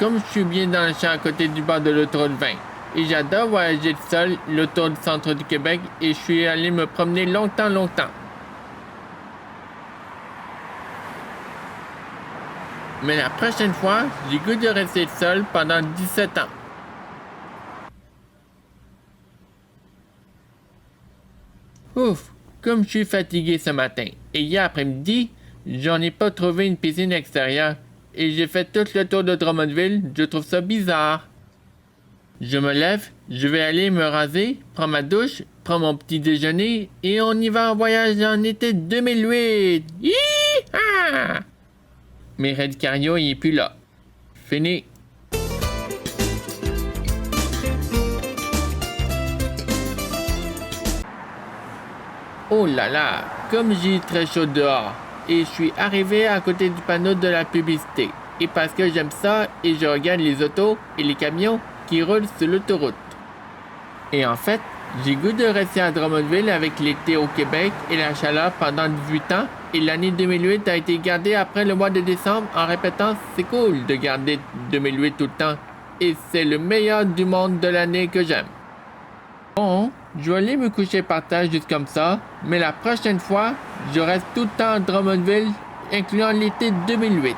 comme je suis bien dans le champ à côté du bord de l'autoroute 20. Et j'adore voyager seul autour du centre du Québec et je suis allé me promener longtemps. Mais la prochaine fois, j'ai goût de rester seul pendant 17 ans. Ouf, comme je suis fatigué ce matin. Et hier après-midi, j'en ai pas trouvé une piscine extérieure. Et j'ai fait tout le tour de Drummondville, je trouve ça bizarre. Je me lève, je vais aller me raser, prendre ma douche, prendre mon petit déjeuner et on y va en voyage en été 2008. Hi-ha! Mais Red Cario, il est plus là. Fini. Oh là là, comme j'ai très chaud dehors. Et je suis arrivé à côté du panneau de la publicité. Et parce que j'aime ça, et je regarde les autos et les camions qui roulent sur l'autoroute. Et en fait, j'ai goût de rester à Drummondville avec l'été au Québec et la chaleur pendant 18 ans. Et l'année 2008 a été gardée après le mois de décembre en répétant « c'est cool de garder 2008 tout le temps ». Et c'est le meilleur du monde de l'année que j'aime. Bon, je vais aller me coucher par terre juste comme ça, mais la prochaine fois, je reste tout le temps à Drummondville, incluant l'été 2008.